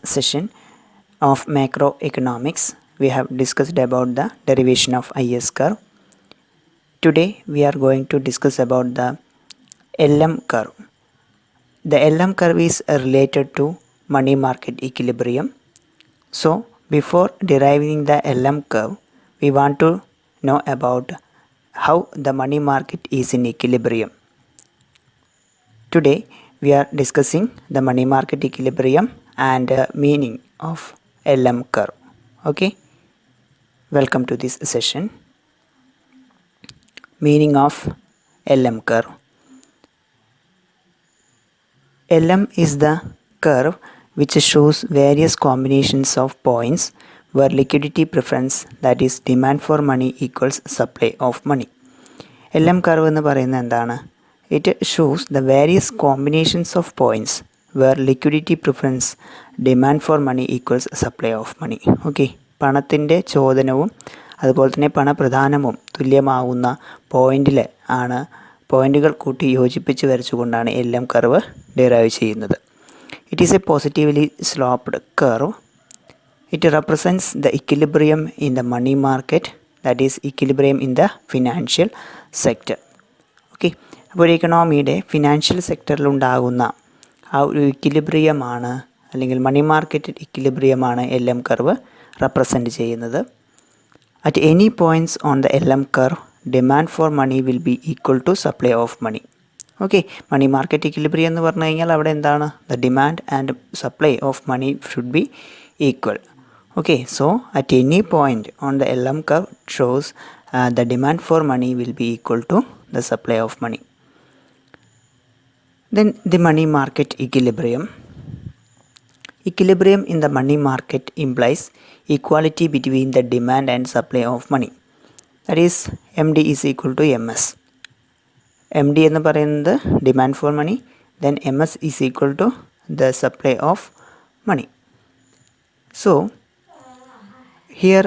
session of macroeconomics, we have discussed about the derivation of IS curve. Today we are going to discuss about the LM curve. The LM curve is related to money market equilibrium. So before deriving the LM curve, we want to know about how the money market is in equilibrium. Today we are discussing the money market equilibrium and meaning of LM curve. Okay, welcome to this session. Meaning of LM curve. LM is the curve which shows various combinations of points where liquidity preference, that is demand for money, equals supply of money. LM curve എന്ന് പറയുന്നത് എന്താണ്? It shows the various combinations of points where liquidity preference, demand for money equals supply of money. Okay, പണത്തിൻ്റെ ചോദനവും അതുപോലെ തന്നെ പണപ്രധാനവും തുല്യമാവുന്ന പോയിന്റിൽ ആണ് പോയിന്റുകൾ കൂട്ടി യോജിപ്പിച്ച് വരച്ചുകൊണ്ടാണ് LM കർവ് ഡിറൈവ് ചെയ്യുന്നത്. It is a positively sloped curve. It represents the equilibrium in the money market, that is equilibrium in the financial sector. Okay, അപ്പോൾ ഒരു ഇക്കണോമിയുടെ ഫിനാൻഷ്യൽ സെക്ടറിലുണ്ടാകുന്ന ആ ഒരു ഇക്വിലിബ്രിയമാണ് അല്ലെങ്കിൽ മണി മാർക്കറ്റ് ഇക്വിലിബ്രിയമാണ് LM കർവ് റെപ്രസെൻറ്റ് ചെയ്യുന്നത്. At any points on the LM curve, demand for money will be equal to supply of money. Okay, money market equilibrium എന്ന് പറഞ്ഞു കഴിഞ്ഞാൽ അവിടെ എന്താണ്? The demand and supply of money should be equal. Okay, so at any point on the LM curve shows the demand for money will be equal to the supply of money. Then the money market equilibrium. Equilibrium in the money market implies equality between the demand and supply of money. That is, MD is equal to MS. MD എന്ന് പറയുന്നത് demand for money, then MS is equal to the supply of money. So here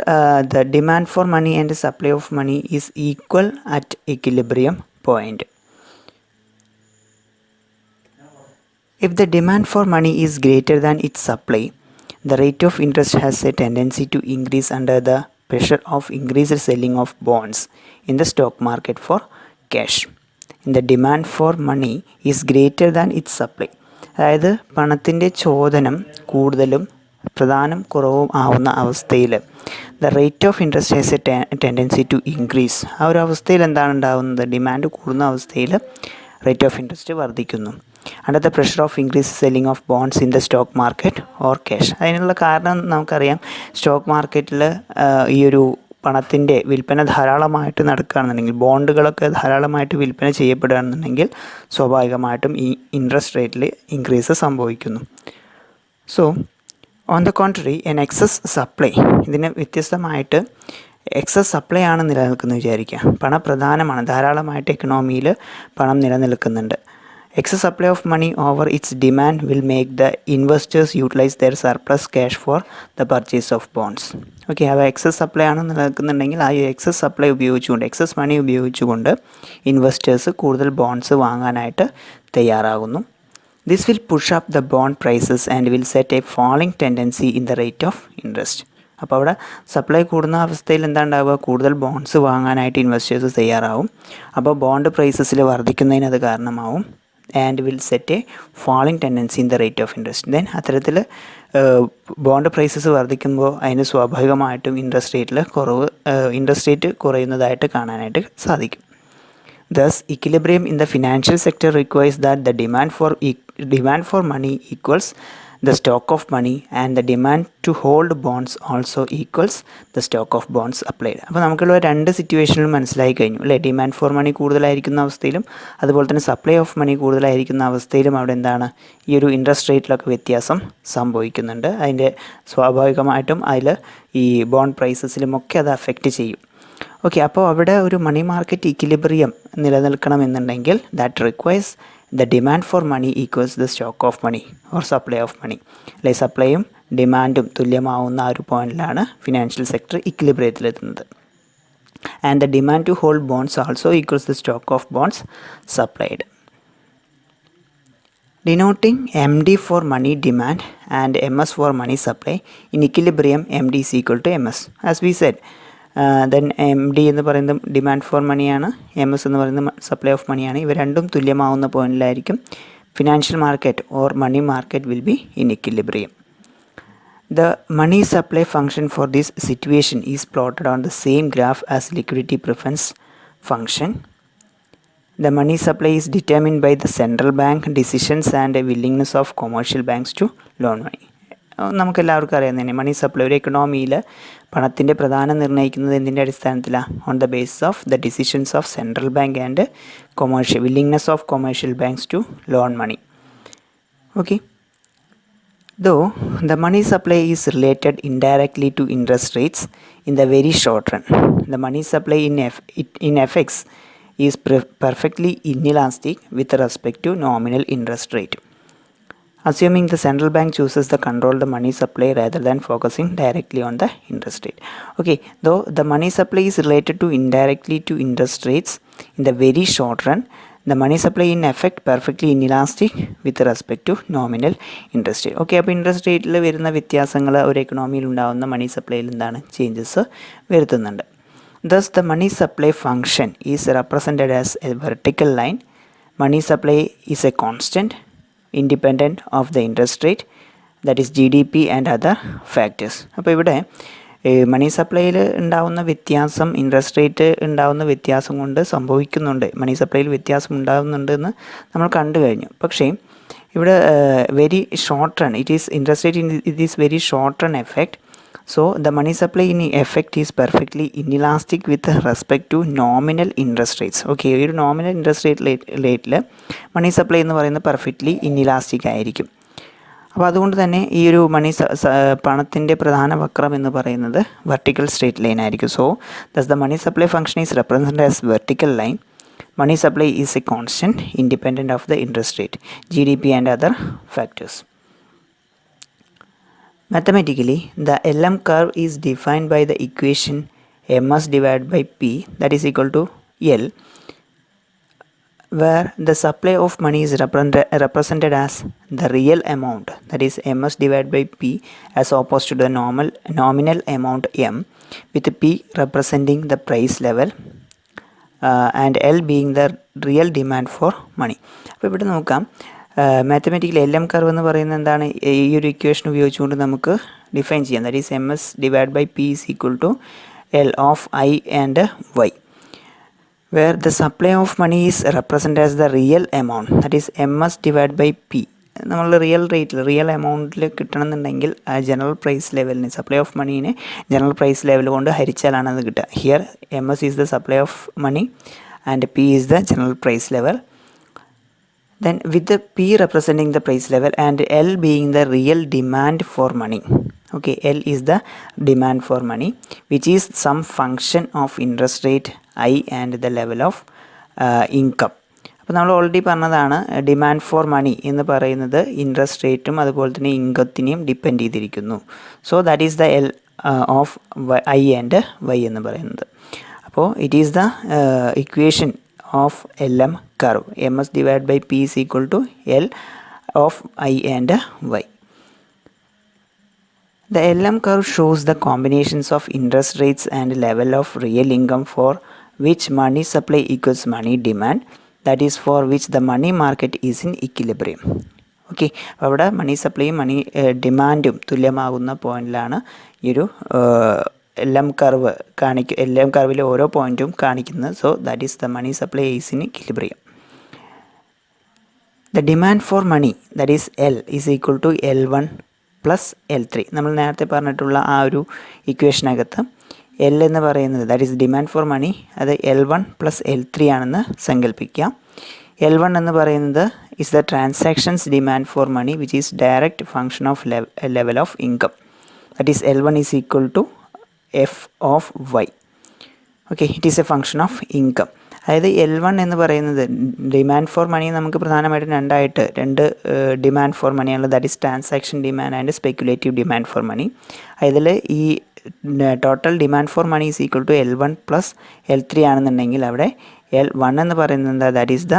the demand for money and the supply of money is equal at equilibrium point. If the demand for money is greater than its supply, the rate of interest has a tendency to increase under the pressure of increased selling of bonds in the stock market for cash. The demand for money is greater than its supply. അതായത് പണത്തിൻ്റെ ചോദനം കൂടുതലും പ്രധാനം കുറവും ആവുന്ന അവസ്ഥയിൽ the rate of interest has a tendency to increase. ആ ഒരു അവസ്ഥയിൽ എന്താണ് ഉണ്ടാകുന്നത്? ഡിമാൻഡ് കൂടുന്ന അവസ്ഥയിൽ റേറ്റ് ഓഫ് ഇൻട്രസ്റ്റ് വർദ്ധിക്കുന്നു. Under the pressure of increase selling of bonds in the stock market or cash. അതിനുള്ള കാരണം നമുക്കറിയാം, സ്റ്റോക്ക് മാർക്കറ്റിൽ ഈ ഒരു പണത്തിൻ്റെ വിൽപ്പന ധാരാളമായിട്ട് നടക്കുകയാണെന്നുണ്ടെങ്കിൽ, ബോണ്ടുകളൊക്കെ ധാരാളമായിട്ട് വിൽപ്പന ചെയ്യപ്പെടുകയാണെന്നുണ്ടെങ്കിൽ സ്വാഭാവികമായിട്ടും ഈ ഇൻട്രസ്റ്റ് റേറ്റിൽ ഇൻക്രീസ് സംഭവിക്കുന്നു. So on the contrary an excess supply, ഇതിന് വ്യത്യസ്തമായിട്ട് എക്സസ് സപ്ലൈ ആണ് നിലനിൽക്കുന്നത് വിചാരിക്കുക. പണപ്രധാനമാണ്, ധാരാളമായിട്ട് എക്കണോമിയിൽ പണം നിലനിൽക്കുന്നുണ്ട്. Excess supply of money over its demand will make the investors utilize their surplus cash for the purchase of bonds. Okay, അവ എക്സസ് സപ്ലൈ ആണ് നിലനിൽക്കുന്നുണ്ടെങ്കിൽ ആ എക്സസ് സപ്ലൈ ഉപയോഗിച്ചുകൊണ്ട്, എക്സസ് മണി ഉപയോഗിച്ചുകൊണ്ട് ഇൻവെസ്റ്റേഴ്സ് കൂടുതൽ ബോണ്ട്സ് വാങ്ങാനായിട്ട് തയ്യാറാകുന്നു. This will push up the bond prices and will set a falling tendency in the rate of interest. അപ്പോൾ അവിടെ supply കൂടുന്ന അവസ്ഥയിൽ എന്താ ഉണ്ടാവുക? കൂടുതൽ ബോണ്ട്സ് വാങ്ങാനായിട്ട് ഇൻവെസ്റ്റേഴ്സ് തയ്യാറാവും. അപ്പോൾ ബോണ്ട് പ്രൈസസിൽ വർദ്ധിക്കുന്നതിന് അത് കാരണമാവും. And will set A falling tendency in the rate of interest. Then അത്തരത്തിൽ ബോണ്ട് പ്രൈസസ് വർദ്ധിക്കുമ്പോൾ അതിന് സ്വാഭാവികമായിട്ടും ഇൻട്രസ്റ്റ് റേറ്റ് കുറയുന്നതായിട്ട് കാണാനായിട്ട് സാധിക്കും. Thus, equilibrium in the financial sector requires that the demand for money equals the stock of money and the demand to hold bonds also equals the stock of bonds applied. അപ്പോൾ നമുക്കുള്ള രണ്ട് സിറ്റുവേഷനിലും മനസ്സിലായി കഴിഞ്ഞു അല്ലേ? Demand for മണി കൂടുതലായിരിക്കുന്ന അവസ്ഥയിലും അതുപോലെ തന്നെ supply of മണി കൂടുതലായിരിക്കുന്ന അവസ്ഥയിലും അവിടെ എന്താണ്, ഈ ഒരു ഇൻട്രസ്റ്റ് റേറ്റിലൊക്കെ വ്യത്യാസം സംഭവിക്കുന്നുണ്ട്. അതിൻ്റെ സ്വാഭാവികമായിട്ടും അതിൽ ഈ ബോണ്ട് പ്രൈസസിലുമൊക്കെ അത് അഫക്റ്റ് ചെയ്യും. ഓക്കെ, അപ്പോൾ അവിടെ ഒരു മണി മാർക്കറ്റ് ഇക്വിലിബ്രിയം നിലനിൽക്കണമെന്നുണ്ടെങ്കിൽ that requires the demand for money equals the stock of money or supply of money. അല്ലെ, സപ്ലൈയും ഡിമാൻഡും തുല്യമാവുന്ന ആ ഒരു പോയിന്റിലാണ് ഫിനാൻഷ്യൽ സെക്ടർ ഇക്വിലിബ്രിയത്തിലെത്തുന്നത്. And the demand to hold bonds also equals the stock of bonds supplied. Denoting MD for money demand and MS for money supply. In equilibrium, MD is equal to MS. As we said, then MD എന്ന് പറയുന്നത് demand for മണിയാണ്, MS എന്ന് പറയുന്നത് supply of മണിയാണ്. ഇവ രണ്ടും തുല്യമാവുന്ന പോയിന്റിലായിരിക്കും financial market or money market will be in equilibrium. The money supply function for this situation is plotted on the same graph as liquidity preference function. The money supply is determined by the central bank decisions and willingness of commercial banks to loan money. നമുക്കെല്ലാവർക്കും അറിയാം തന്നെ money supply ഒരു എക്കണോമിയിൽ പണത്തിൻ്റെ പ്രധാനം നിർണ്ണയിക്കുന്നത് എന്തിൻ്റെ അടിസ്ഥാനത്തിലാണ്? On the basis of the decisions of central bank and willingness of commercial banks to loan money. Okay. Though the money supply is related indirectly to interest rates in the very short run, the money supply in FX is perfectly inelastic with respect to nominal interest rate, assuming the central bank chooses to control the money supply rather than focusing directly on the interest rate. Okay, though the money supply is related to indirectly to interest rates in the very short run, the money supply in effect perfectly inelastic with respect to nominal interest rate. Okay, അപ്പോൾ interest റേറ്റിൽ വരുന്ന വ്യത്യാസങ്ങൾ ഒരു എക്കണോമിയിൽ ഉണ്ടാകുന്ന മണി സപ്ലൈയിൽ എന്താണ് changes വരുത്തുന്നുണ്ട്. Thus the money supply function is represented as a vertical line. Money supply is a constant independent of the interest rate, that is GDP and other factors. അപ്പോൾ ഇവിടെ മണി സപ്ലൈയിൽ ഉണ്ടാകുന്ന വ്യത്യാസം ഇൻട്രസ്റ്റ് റേറ്റ് ഉണ്ടാകുന്ന വ്യത്യാസം കൊണ്ട് സംഭവിക്കുന്നുണ്ട്, മണി സപ്ലൈയിൽ വ്യത്യാസം ഉണ്ടാകുന്നുണ്ടെന്ന് നമ്മൾ കണ്ടു കഴിഞ്ഞു. പക്ഷേ ഇവിടെ very short run interest rate it is very short run effect. So the money supply in effect is perfectly inelastic with respect to nominal interest rates. Okay, ഒരു നോമിനൽ ഇൻട്രസ്റ്റ് റേറ്റിൽ മണി സപ്ലൈ എന്ന് പറയുന്നത് perfectly ഇന്നെലാസ്റ്റിക് ആയിരിക്കും. അപ്പോൾ അതുകൊണ്ട് തന്നെ ഈ ഒരു പണത്തിൻ്റെ പ്രധാന വക്രം എന്ന് പറയുന്നത് വെർട്ടിക്കൽ സ്ട്രേറ്റ് ലൈൻ ആയിരിക്കും. So thus the money supply function is represented as vertical line. Money supply is a constant independent of the interest rate, GDP and other factors. Mathematically, the LM curve is defined by the equation MS divided by P, that is equal to L, where the supply of money is represented as the real amount, that is MS divided by P, as opposed to the nominal amount M, with P representing the price level and L being the real demand for money. അപ്പോൾ ഇവിടെ നോക്കാം, mathematically L M curve എന്ന് പറയുന്നത് എന്താണ്? ഈ ഒരു equation ഉപയോഗിച്ചുകൊണ്ട് നമുക്ക് ഡിഫൈൻ ചെയ്യാം. That is M S divide by P is equal to L of I and Y, where the supply of money is represent as the real amount, that is M S divide by P. നമ്മൾ real എമൗണ്ടിൽ കിട്ടണമെന്നുണ്ടെങ്കിൽ general price ലെവലിന് supply of മണീനെ general price level കൊണ്ട് ഹരിച്ചാലാണ് അത് കിട്ടുക. Here M S is the supply of money and P is the general price level. Then with the P representing the price level and L being the real demand for money. Okay, L is the demand for money, which is some function of interest rate I and the level of income. അപ്പോൾ നമ്മൾ already പറഞ്ഞതാണ് demand for മണി എന്ന് പറയുന്നത് interest റേറ്റും അതുപോലെ തന്നെ ഇൻകത്തിനെയും depend ചെയ്തിരിക്കുന്നു. So that is the L of I and Y എന്ന് പറയുന്നത്. അപ്പോൾ it is the equation of LM curve. MS divided by P is equal to L of I and Y. The LM curve shows the combinations of interest rates and level of real income for which money supply equals money demand, that is for which the money market is in equilibrium. Okay, അപ്പോൾ അവിടെ മണി സപ്ലൈയും മണി ഡിമാൻഡും തുല്യമാകുന്ന പോയിന്റിലാണ് ഈ ഒരു LM curve LM കർവിലെ ഓരോ പോയിന്റും കാണിക്കുന്നത്. So that is the money supply is in equilibrium. The demand for money that is L is equal to L1 plus L3. നമ്മൾ നേരത്തെ പറഞ്ഞിട്ടുള്ള ആ ഒരു ഇക്വേഷനകത്ത് L എന്ന് പറയുന്നത് that is demand for money, അത് L1 പ്ലസ് L3 ആണെന്ന് സങ്കല്പിക്കാം. L1 എന്ന് പറയുന്നത് is the transactions demand for money which is direct function of level of income, that is L1 is equal to F of Y. Okay, it is a function of income. അതായത് L1 എന്ന് പറയുന്നത് demand for മണി നമുക്ക് പ്രധാനമായിട്ടും രണ്ട് demand for മണിയാണ്, that is transaction demand and speculative demand for money. അതിൽ ഈ total demand for money is equal to L1 plus L3 ആണെന്നുണ്ടെങ്കിൽ അവിടെ L1 എന്ന് പറയുന്നത് എന്താ, that is the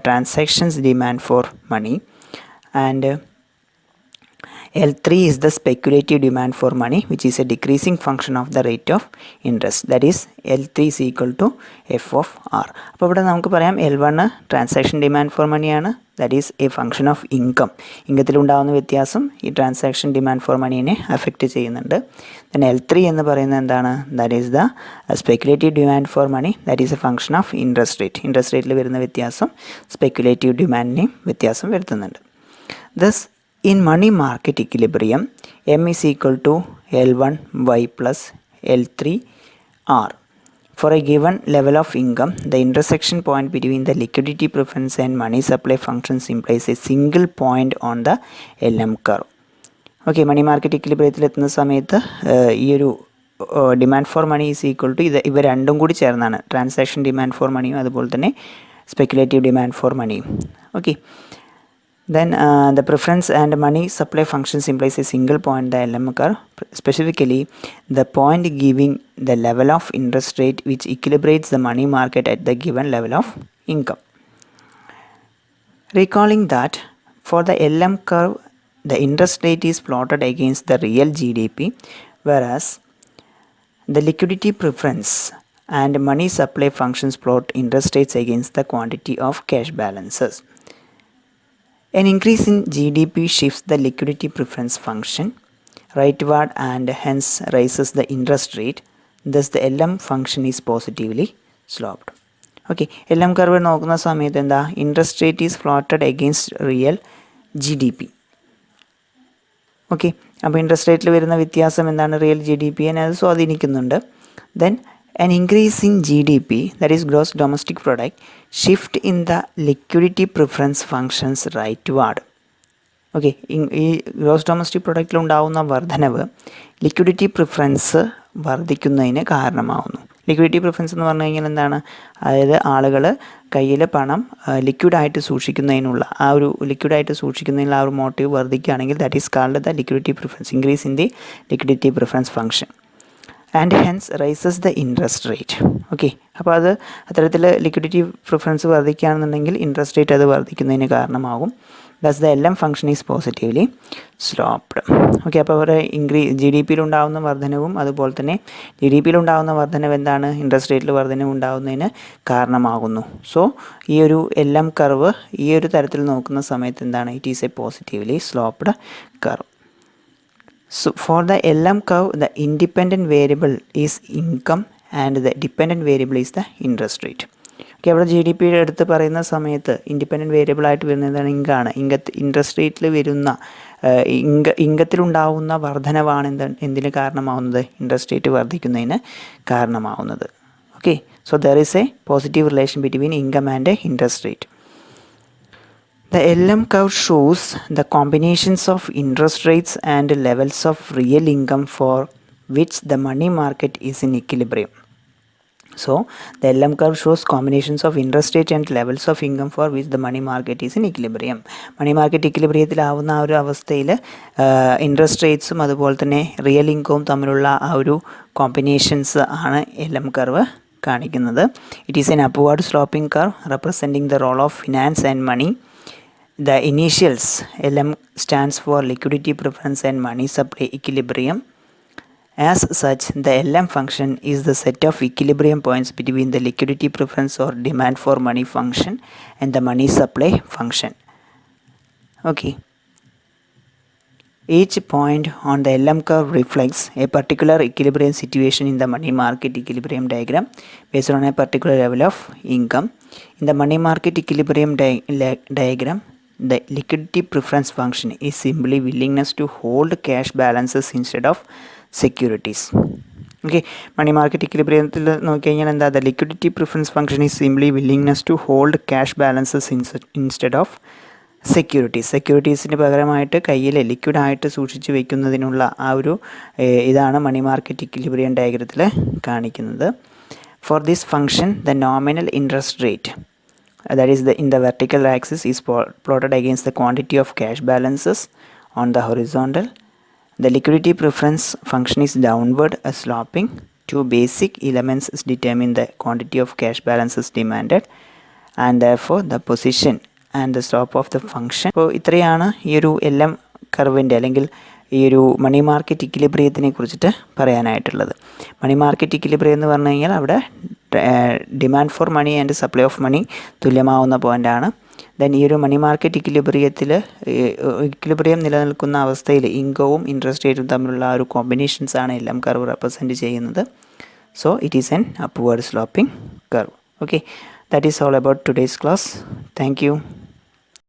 transactions demand for money and L3 is the speculative demand for money, which is a decreasing function of the rate of interest. That is L3 is equal to F of R. അപ്പോൾ ഇവിടെ നമുക്ക് പറയാം L1 transaction demand for മണിയാണ്. That is a function of income. ഇൻകത്തിലുണ്ടാകുന്ന വ്യത്യാസം ഈ transaction demand for മണീനെ affect ചെയ്യുന്നുണ്ട്. ദെൻ L3 എന്ന് പറയുന്നത് എന്താണ്? That is the speculative demand for money. That is a function of interest rate. Interest റേറ്റിൽ വരുന്ന വ്യത്യാസം സ്പെക്കുലേറ്റീവ് ഡിമാൻഡിനെയും വ്യത്യാസം വരുത്തുന്നുണ്ട്. Thus, in money market equilibrium, M is equal to L1Y plus L3R. For a given level of income, the intersection point between the liquidity preference and money supply functions implies a single point on the LM curve. Okay, money market ഇക്വിലിബ്രിയത്തിൽ എത്തുന്ന സമയത്ത് ഈ ഒരു demand for money is equal to ഇവ രണ്ടും കൂടി ചേർന്നാണ് transaction demand four മണിയും അതുപോലെ തന്നെ സ്പെക്കുലേറ്റീവ് ഡിമാൻഡ് ഫോർ മണിയും. Okay, then the preference and money supply functions implies a single point, the LM curve, specifically the point giving the level of interest rate which equilibrates the money market at the given level of income. Recalling that for the LM curve, the interest rate is plotted against the real GDP, whereas the liquidity preference and money supply functions plot interest rates against the quantity of cash balances. An increase in GDP shifts the liquidity preference function rightward and hence raises the interest rate. Thus the LM function is positively sloped. Okay, LM curve നോക്കുന്ന സമയത്ത് എന്താ? Interest rate is plotted against real GDP. Okay, അപ്പോൾ interest റേറ്റിൽ വരുന്ന വ്യത്യാസം എന്താണ്? Real GDP അത് സ്വാധീനിക്കുന്നുണ്ട്. Then an increase in GDP, that is gross domestic product, shift in the liquidity preference functions rightward. Okay, ഈ ഗ്രോസ് ഡൊമസ്റ്റിക് പ്രൊഡക്റ്റിൽ ഉണ്ടാകുന്ന വർധനവ് ലിക്വിഡിറ്റി പ്രിഫറൻസ് വർദ്ധിക്കുന്നതിന് കാരണമാവുന്നു. ലിക്വിഡിറ്റി പ്രിഫറൻസ് എന്ന് പറഞ്ഞു കഴിഞ്ഞാൽ എന്താണ്? അതായത് ആളുകൾ കയ്യിൽ പണം ലിക്വിഡായിട്ട് സൂക്ഷിക്കുന്നതിനുള്ള ആ ഒരു മോട്ടീവ് വർദ്ധിക്കുകയാണെങ്കിൽ that is called the liquidity preference, increase in the liquidity preference function and hence rises the interest rate. Okay, അപ്പോൾ അത് അത്തരത്തിൽ ലിക്വിഡിറ്റി പ്രിഫറൻസ് വർദ്ധിക്കുകയാണെന്നുണ്ടെങ്കിൽ ഇൻട്രസ്റ്റ് റേറ്റ് അത് വർദ്ധിക്കുന്നതിന് കാരണമാകും. Thus the LM function is positively sloped. Okay, അപ്പോൾ അവരുടെ GDP യിലുണ്ടാകുന്ന വർധനവും അതുപോലെ തന്നെ GDP യിലുണ്ടാകുന്ന വർധനവ് എന്താണ്? ഇൻട്രസ്റ്റ് റേറ്റിൽ വർധനവ് ഉണ്ടാകുന്നതിന് കാരണമാകുന്നു. സോ ഈ ഒരു LM കർവ് ഈ ഒരു തരത്തിൽ നോക്കുന്ന സമയത്ത് എന്താണ്? It is a positively sloped curve. So for the LM curve, the independent variable is income and the dependent variable is the interest rate. Okay, അവിടെ GDP എടുത്ത് പറയുന്ന സമയത്ത് ഇൻഡിപെൻഡൻറ്റ് വേരിയബിൾ ആയിട്ട് വരുന്നത് എന്താണ്? ഇൻകാണ്. ഇൻട്രസ്റ്റ് റേറ്റിൽ വരുന്ന ഇൻകത്തിലുണ്ടാവുന്ന വർധനവാണ് എന്തിന് കാരണമാവുന്നത്? ഇൻട്രസ്റ്റ് റേറ്റ് വർദ്ധിക്കുന്നതിന് കാരണമാവുന്നത്. Okay, so there is a positive relation between income and interest rate. The LM curve shows the combinations of interest rates and levels of real income for which the money market is in equilibrium. So, the LM curve shows combinations of interest rate and levels of income for which the money market is in equilibrium. Money market equilibriumത്തിലാവുന്ന ആ ഒരു അവസ്ഥയിൽ interest റേറ്റ്സും അതുപോലെ തന്നെ real ഇൻകവും തമ്മിലുള്ള ആ ഒരു combinations ആണ് LM curve കാണിക്കുന്നത്. It is an upward sloping curve representing the role of finance and money. The initials LM stands for liquidity preference and money supply equilibrium. As such, the LM function is the set of equilibrium points between the liquidity preference or demand for money function and the money supply function. Okay. Each point on the LM curve reflects a particular equilibrium situation in the money market equilibrium diagram based on a particular level of income. In the money market equilibrium diagram, the liquidity preference function is simply willingness to hold cash balances instead of securities. Okay, money market equilibrium നോക്കിക്കഴിഞ്ഞാൽ എന്താ? The liquidity preference function is simply willingness to hold cash balances instead of securities. സെക്യൂരിറ്റീസിന് പകരമായിട്ട് കയ്യിൽ ലിക്വിഡായിട്ട് സൂക്ഷിച്ച് വയ്ക്കുന്നതിനുള്ള ആ ഒരു ഇതാണ് മണി market equilibrium ഡയഗ്രത്തിൽ കാണിക്കുന്നത്. For this function, the nominal interest rate, that is in the vertical axis, is plotted against the quantity of cash balances on the horizontal. The liquidity preference function is downward sloping. Two basic elements determine the quantity of cash balances demanded, and therefore the position and the slope of the function. അപ്പോൾ ഇത്രയാണ് ഈ ഒരു LM കർവിൻ്റെ അല്ലെങ്കിൽ ഈ ഒരു money market ഇക്വിലിബ്രിയത്തിനെ കുറിച്ചിട്ട് പറയാനായിട്ടുള്ളത്. മണി market equilibrium എന്ന് പറഞ്ഞു കഴിഞ്ഞാൽ അവിടെ demand for money and supply of money തുല്യമാവുന്ന പോയിൻ്റാണ്. ദെൻ ഈ ഒരു മണി മാർക്കറ്റ് ഇക്വിലിബ്രിയം നിലനിൽക്കുന്ന അവസ്ഥയിൽ ഇൻകവും ഇൻട്രസ്റ്റ് റേറ്റും തമ്മിലുള്ള ആ ഒരു കോമ്പിനേഷൻസ് ആണ് LM കർവ് റെപ്രസെൻറ്റ് ചെയ്യുന്നത്. So it is an upward sloping curve. Okay, that is all about today's class. Thank you.